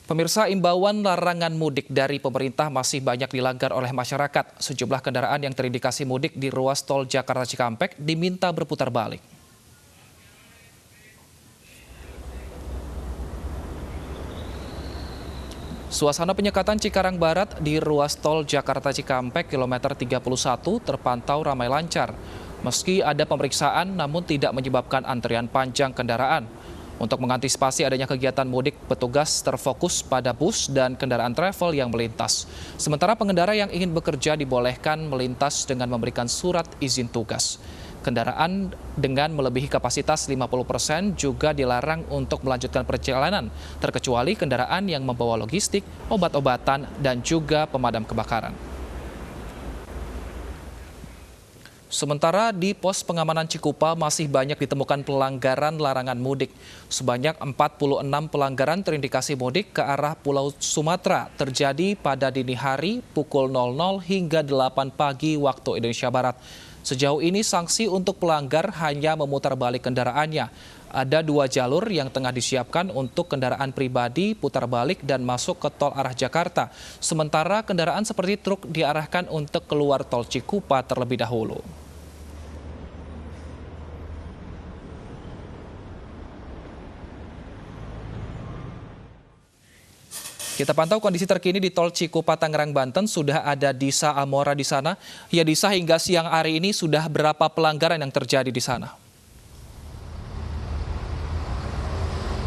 Pemirsa, imbauan larangan mudik dari pemerintah masih banyak dilanggar oleh masyarakat. Sejumlah kendaraan yang terindikasi mudik di ruas tol Jakarta Cikampek diminta berputar balik. Suasana penyekatan Cikarang Barat di ruas tol Jakarta Cikampek kilometer 31 terpantau ramai lancar. Meski ada pemeriksaan namun tidak menyebabkan antrian panjang kendaraan. Untuk mengantisipasi adanya kegiatan mudik, petugas terfokus pada bus dan kendaraan travel yang melintas. Sementara pengendara yang ingin bekerja dibolehkan melintas dengan memberikan surat izin tugas. Kendaraan dengan melebihi kapasitas 50% juga dilarang untuk melanjutkan perjalanan, terkecuali kendaraan yang membawa logistik, obat-obatan, dan juga pemadam kebakaran. Sementara di pos pengamanan Cikupa masih banyak ditemukan pelanggaran larangan mudik. Sebanyak 46 pelanggaran terindikasi mudik ke arah Pulau Sumatera terjadi pada dini hari pukul 00 hingga 8 pagi waktu Indonesia Barat. Sejauh ini sanksi untuk pelanggar hanya memutar balik kendaraannya. Ada 2 jalur yang tengah disiapkan untuk kendaraan pribadi putar balik dan masuk ke tol arah Jakarta. Sementara kendaraan seperti truk diarahkan untuk keluar tol Cikupa terlebih dahulu. Kita pantau kondisi terkini di tol Cikupa Tangerang, Banten. Sudah ada Disa Amora di sana. Ya Disa, hingga siang hari ini sudah berapa pelanggaran yang terjadi di sana?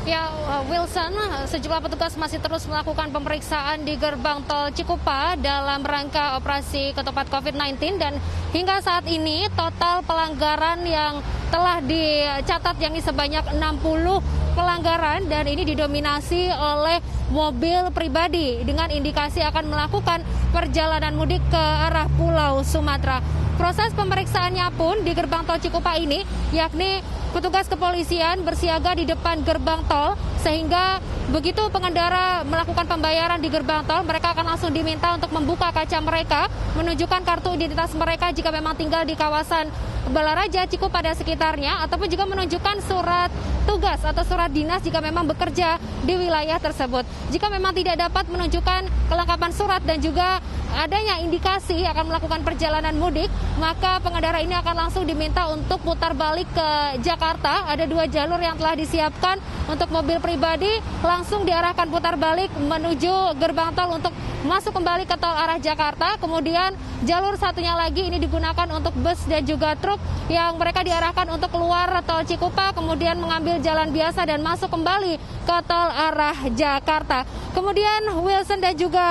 Ya, Wilson, sejumlah petugas masih terus melakukan pemeriksaan di gerbang tol Cikupa dalam rangka operasi ketupat COVID-19 dan hingga saat ini total pelanggaran yang telah dicatat yakni sebanyak 60 pelanggaran dan ini didominasi oleh mobil pribadi dengan indikasi akan melakukan perjalanan mudik ke arah Pulau Sumatera. Proses pemeriksaannya pun di gerbang tol Cikupa ini yakni petugas kepolisian bersiaga di depan gerbang tol sehingga begitu pengendara melakukan pembayaran di gerbang tol, mereka akan langsung diminta untuk membuka kaca mereka, menunjukkan kartu identitas mereka jika memang tinggal di kawasan Balaraja, Cikupa dan sekitarnya, ataupun juga menunjukkan surat tugas atau surat dinas jika memang bekerja di wilayah tersebut. Jika memang tidak dapat menunjukkan kelengkapan surat dan juga adanya indikasi akan melakukan perjalanan mudik, maka pengendara ini akan langsung diminta untuk putar balik ke Jakarta. Ada 2 jalur yang telah disiapkan untuk mobil pribadi, langsung diarahkan putar balik menuju gerbang tol untuk masuk kembali ke tol arah Jakarta. Kemudian jalur satunya lagi ini digunakan untuk bus dan juga truk yang mereka diarahkan untuk keluar tol Cikupa, kemudian mengambil jalan biasa dan masuk kembali ke tol arah Jakarta. Kemudian Wilson dan juga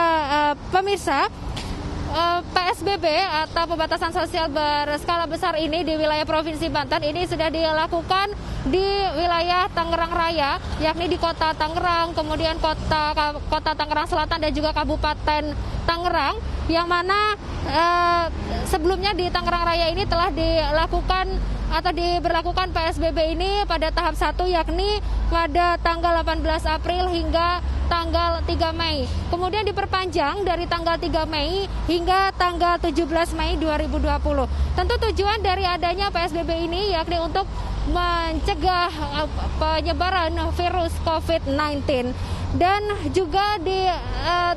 pemirsa, PSBB atau pembatasan sosial berskala besar ini di wilayah Provinsi Banten ini sudah dilakukan di wilayah Tangerang Raya, yakni di Kota Tangerang, kemudian Kota Tangerang Selatan dan juga Kabupaten Tangerang, yang mana sebelumnya di Tangerang Raya ini telah dilakukan atau diberlakukan PSBB ini pada tahap 1 yakni pada tanggal 18 April hingga tanggal 3 Mei. Kemudian diperpanjang dari tanggal 3 Mei hingga tanggal 17 Mei 2020. Tentu tujuan dari adanya PSBB ini yakni untuk mencegah penyebaran virus COVID-19. Dan juga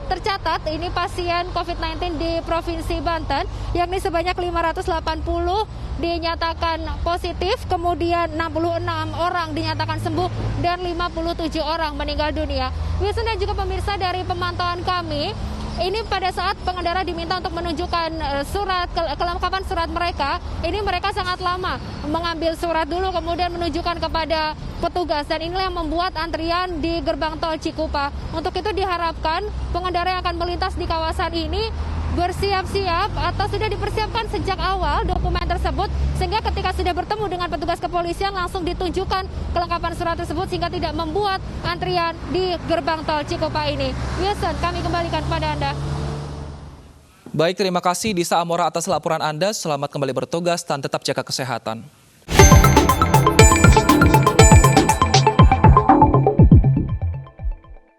tercatat ini pasien COVID-19 di Provinsi Banten yakni sebanyak 580 dinyatakan positif, kemudian 66 orang dinyatakan sembuh dan 57 orang meninggal dunia. Wilson dan juga pemirsa, dari pemantauan kami, ini pada saat pengendara diminta untuk menunjukkan kelengkapan surat mereka, ini mereka sangat lama mengambil surat dulu kemudian menunjukkan kepada petugas, dan inilah yang membuat antrian di gerbang tol Cikupa. Untuk itu diharapkan pengendara yang akan melintas di kawasan ini bersiap-siap atau sudah dipersiapkan sejak awal dokumen tersebut, sehingga ketika sudah bertemu dengan petugas kepolisian langsung ditunjukkan kelengkapan surat tersebut sehingga tidak membuat antrian di gerbang tol Cikupa ini. Wilson, kami kembalikan kepada Anda. Baik, terima kasih Disa Amora atas laporan Anda. Selamat kembali bertugas dan tetap jaga kesehatan.